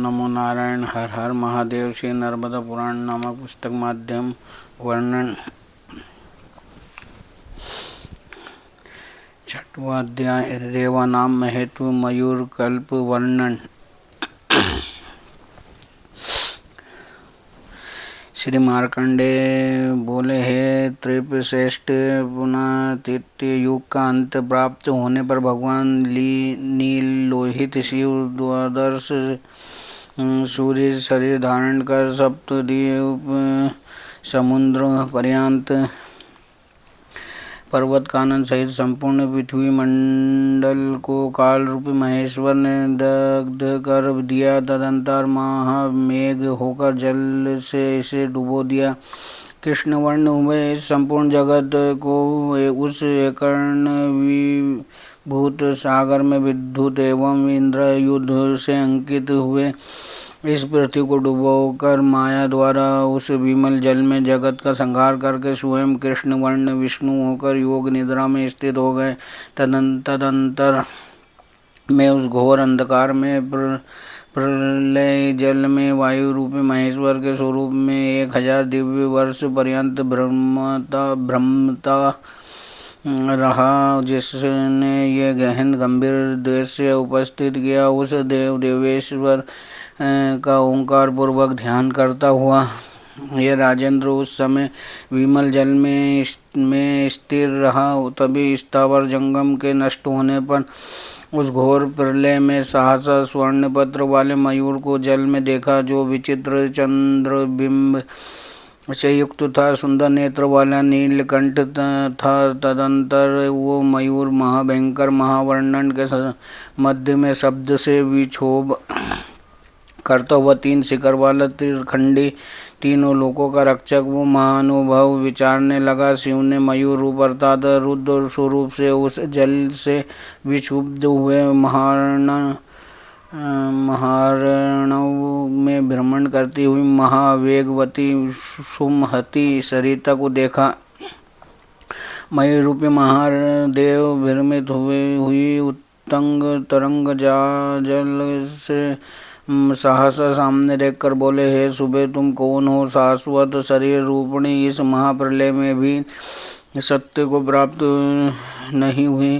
नमो नारायण। हर हर महादेव। श्री नर्मदा पुराण नामक पुस्तक माध्यम वर्णन। छठवां अध्याय देवानाम महत्व मयूर कल्प वर्णन। श्री मार्कंडे बोले, हे त्रिपश्रेष्ठ, पुनः तृतीय युग का अंत प्राप्त होने पर भगवान नील लोहित शिव द्वादश सूर्य शरीर धारण कर सप्तद्वीप समुद्र पर्यंत पर्वत कानन सहित संपूर्ण पृथ्वी मंडल को काल रूपी महेश्वर ने दग्ध कर दिया। तदंतर महामेघ होकर जल से इसे डुबो दिया। कृष्ण वर्ण हुए इस संपूर्ण जगत को उस एकर्ण विभूत सागर में विद्युत एवं इंद्र युद्ध से अंकित हुए। इस पृथ्वी को डुबोकर माया द्वारा उस विमल जल में जगत का संहार करके स्वयं कृष्ण वर्ण विष्णु होकर योग निद्रा में स्थित हो गए। तदंतर में उस घोर अंधकार में प्रलय जल में वायु रूपी महेश्वर के स्वरूप में 1000 दिव्य वर्ष पर्यंत भ्रमता रहा, जिसने ये गहन गंभीर दृश्य उपस्थित किया। उस देवेश्वर का ओंकार पूर्वक ध्यान करता हुआ ये राजेंद्र उस समय विमल जल में स्थिर रहा। तभी स्थावर जंगम के नष्ट होने पर उस घोर प्रलय में सहसा स्वर्ण पत्र वाले मयूर को जल में देखा, जो विचित्र चंद्र बिंब से युक्त था। सुंदर नेत्र वाला नीलकंठ था। तदंतर वो मयूर महाभयंकर महावर्णन के मध्य में शब्द से विक्षोभ करता हुआ 3 शिखर वाला त्रिखंडी तीनों लोकों का रक्षक वो महानुभव विचारने लगा। शिव ने मयूर रूप अर्थात रुद्र स्वरूप से उस जल से विक्षुब्ध हुए महारणव में भ्रमण करती हुई महावेगवती सुमहती सरिता को देखा। मयूर रूपी महादेव भ्रमित हुई उत्तंग तरंग जल से सहसा सामने देखकर बोले, हे सुबह, तुम कौन हो? शाश्वत शरीर रूपिणी इस महाप्रलय में भी सत्य को प्राप्त नहीं हुई।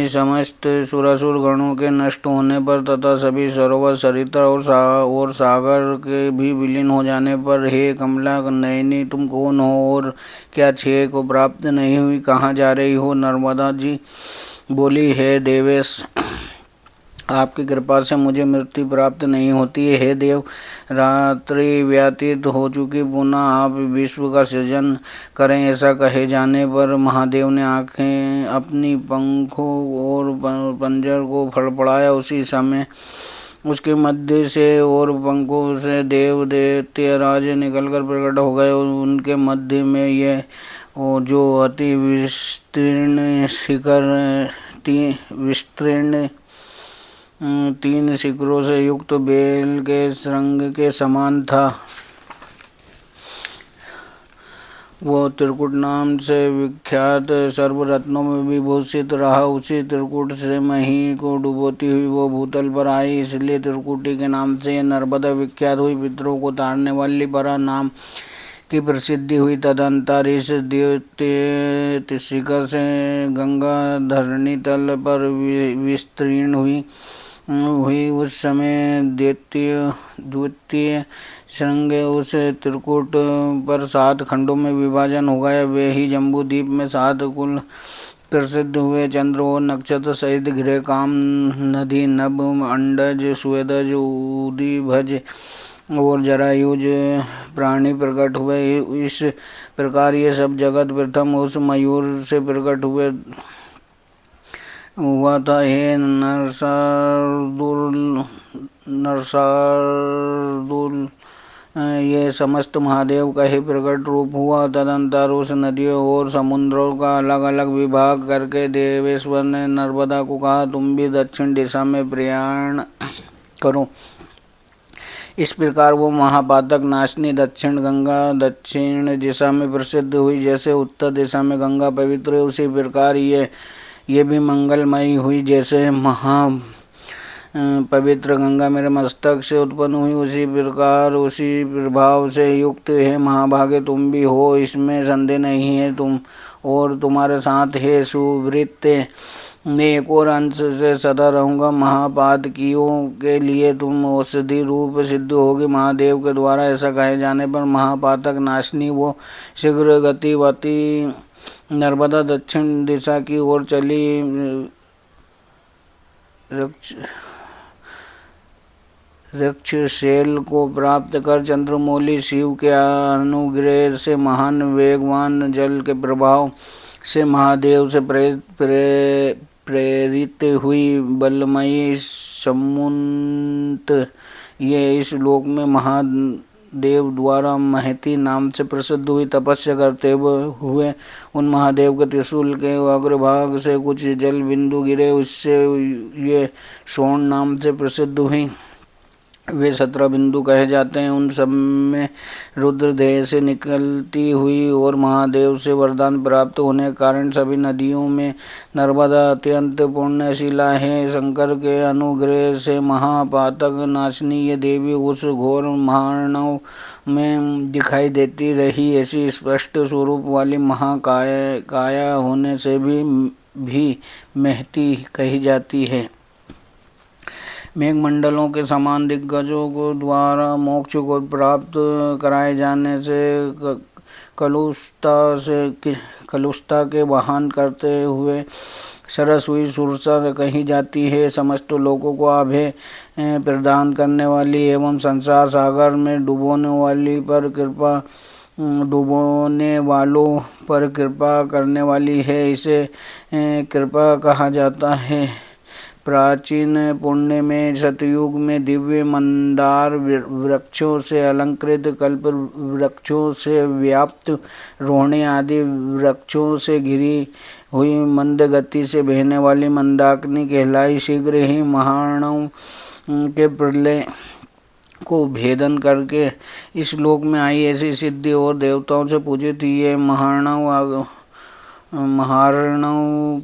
समस्त सुरासुर गणों के नष्ट होने पर तथा सभी सरोवर सरिता और सागर के भी विलीन हो जाने पर, हे कमला नयनी, तुम कौन हो और क्या क्षय को प्राप्त नहीं हुई? कहाँ जा रही हो? नर्मदा जी बोली, हे देवेश, आपकी कृपा से मुझे मृत्यु प्राप्त नहीं होती है। हे देव, रात्रि व्यतीत हो चुकी, पुनः आप विश्व का सृजन करें, ऐसा कहे जाने पर महादेव ने आंखें अपनी पंखों और पंजर को फड़फड़ाया। उसी समय उसके मध्य से और पंखों से देव दैत्य राज निकलकर प्रकट हो गए। उनके मध्य में यह जो अति विस्तीर्ण शिखर विस्तीर्ण 3 शिखरों से युक्त बेल के श्रृंग के समान था, वो त्रिकुट नाम से विख्यात सर्वरत्नों में विभूषित रहा। उसी त्रिकुट से मही को डुबोती हुई वो भूतल पर आई, इसलिए त्रिकुटी के नाम से नर्मदा विख्यात हुई। पितरों को तारने वाली परा नाम की प्रसिद्धि हुई। तदंतर इस द्वितीय शिखर से गंगा धरणी तल पर विस्तीर्ण हुई। उस समय द्वितीय श्रृंग उस त्रिकुट पर 7 खंडों में विभाजन हो गया। वे ही जम्बू द्वीप में 7 कुल प्रसिद्ध हुए। चंद्र और नक्षत्र सहित घिरे काम, नदी, नभ, अंडज, स्वेदज, उदिभज और जरायुज प्राणी प्रकट हुए। इस प्रकार ये सब जगत प्रथम उस मयूर से प्रकट हुआ था। हे नरसार्दूल, ये समस्त महादेव का ही प्रकट रूप हुआ। तदंतर उस नदियों और समुद्रों का अलग अलग विभाग करके देवेश्वर ने नर्मदा को कहा, तुम भी दक्षिण दिशा में प्रयाण करो। इस प्रकार वो महापातक नाशनी दक्षिण गंगा दक्षिण दिशा में प्रसिद्ध हुई। जैसे उत्तर दिशा में गंगा पवित्र है, उसी प्रकार ये भी मंगलमयी हुई। जैसे पवित्र गंगा मेरे मस्तक से उत्पन्न हुई, उसी प्रकार उसी प्रभाव से युक्त है महाभागे तुम भी हो, इसमें संदेह नहीं है। तुम और तुम्हारे साथ है सुवृत्ते, मैं एक और अंश से सदा रहूँगा। महापातकियों के लिए तुम औषधि रूप सिद्ध होगी। महादेव के द्वारा ऐसा कहे जाने पर महापातक नाशनी वो शीघ्र गतिवती नर्मदा दक्षिण दिशा की ओर चली। रक्षशैल को प्राप्त कर चंद्रमौली शिव के अनुग्रह से महान वेगवान जल के प्रभाव से महादेव से प्रेरित हुई बलमयी समुन्त ये इस लोक में महादेव द्वारा महती नाम से प्रसिद्ध हुई। तपस्या करते हुए उन महादेव के त्रिशूल के अग्रभाग से कुछ जल बिंदु गिरे, उससे ये स्वर्ण नाम से प्रसिद्ध हुई। वे 17 बिंदु कहे जाते हैं। उन सब में रुद्रदेह से निकलती हुई और महादेव से वरदान प्राप्त होने के कारण सभी नदियों में नर्मदा अत्यंत पुण्यशीला है। शंकर के अनुग्रह से महापातक नाशनी ये देवी उस घोर महार्णव में दिखाई देती रही। ऐसी स्पष्ट स्वरूप वाली महाकाया होने से भी महती कही जाती है। मेघमंडलों के समान दिग्गजों को द्वारा मोक्ष को प्राप्त कराए जाने से कलुषता के वाहन करते हुए सरस हुई सुरसा कही जाती है। समस्त लोगों को अभय प्रदान करने वाली एवं संसार सागर में डुबोने वालों पर कृपा करने वाली है। इसे कृपा कहा जाता है। प्राचीन पुण्य में सतयुग में दिव्य मंदार वृक्षों से अलंकृत, कल्प वृक्षों से व्याप्त, रोहिणी आदि वृक्षों से घिरी हुई मंद गति से बहने वाली मंदाकिनी कहलाई। शीघ्र ही महार्णव के प्रलय को भेदन करके इस लोक में आई ऐसी सिद्धि और देवताओं से पूजित ये महार्णव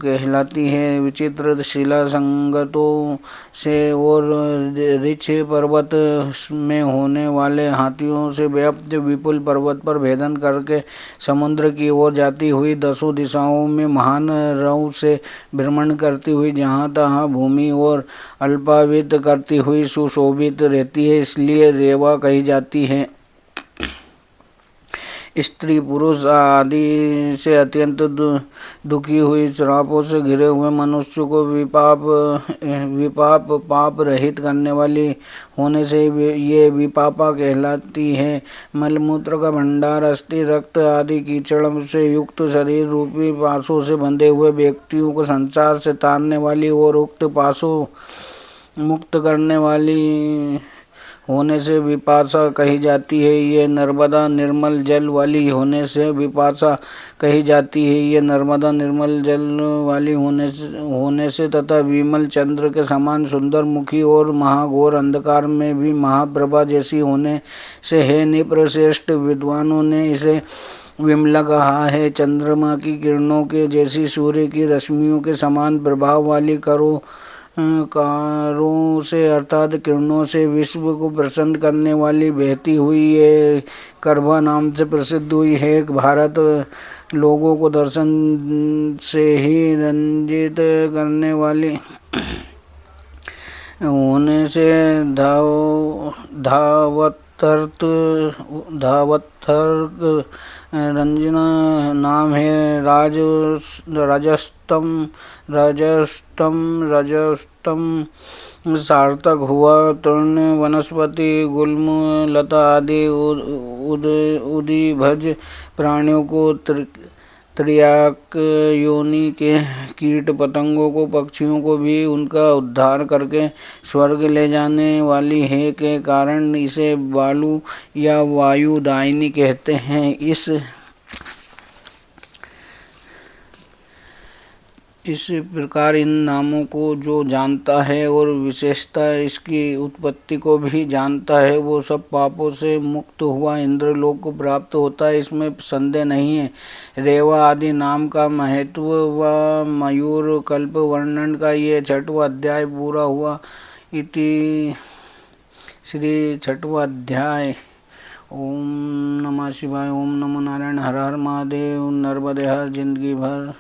कहलाती है। विचित्र शिला संगतों से और ऋक्ष पर्वत में होने वाले हाथियों से व्याप्त विपुल पर्वत पर भेदन करके समुद्र की ओर जाती हुई 10 दिशाओं में महान रव से भ्रमण करती हुई जहाँ तहाँ भूमि और अल्पावित करती हुई सुशोभित रहती है, इसलिए रेवा कही जाती है। स्त्री पुरुष आदि से अत्यंत दुखी हुई, श्रापों से घिरे हुए मनुष्य को विपाप पाप रहित करने वाली होने से ये विपापा कहलाती है। मलमूत्र का भंडार, अस्थि रक्त आदि कीचड़ से युक्त शरीर रूपी पासों से बंधे हुए व्यक्तियों को संसार से तारने वाली और उक्त पासों मुक्त करने वाली होने से विपाशा कही जाती है। ये नर्मदा निर्मल जल वाली होने से विपाशा कही जाती है। ये नर्मदा निर्मल जल वाली होने से तथा विमल चंद्र के समान सुंदर मुखी और महाघोर अंधकार में भी महाप्रभा जैसी होने से है। निप्रश्रेष्ठ विद्वानों ने इसे विमला कहा है। चंद्रमा की किरणों के जैसी, सूर्य की रश्मियों के समान प्रभाव वाली कारों से अर्थात किरणों से विश्व को प्रसन्न करने वाली बहती हुई ये करभा नाम से प्रसिद्ध हुई है। भारत लोगों को दर्शन से ही रंजित करने वाली होने से धावत्थर्क रंजना नाम है। रजस्तम सार्थक हुआ। तृण वनस्पति गुल्म लता आदि उदिभज प्राणियों को त्रियाक योनि के कीट पतंगों को, पक्षियों को भी उनका उद्धार करके स्वर्ग ले जाने वाली है के कारण इसे बालू या वायुदायिनी कहते हैं। इस प्रकार इन नामों को जो जानता है और विशेषता इसकी उत्पत्ति को भी जानता है, वो सब पापों से मुक्त हुआ इंद्रलोक को प्राप्त होता है, इसमें संदेह नहीं है। रेवा आदि नाम का महत्व व मयूर कल्प वर्णन का ये 6वां अध्याय पूरा हुआ। इति श्री छठवां अध्याय। ओम नमः शिवाय। ओम नमो नारायण। हर हर महादेव। नर्मदे हर जिंदगी भर।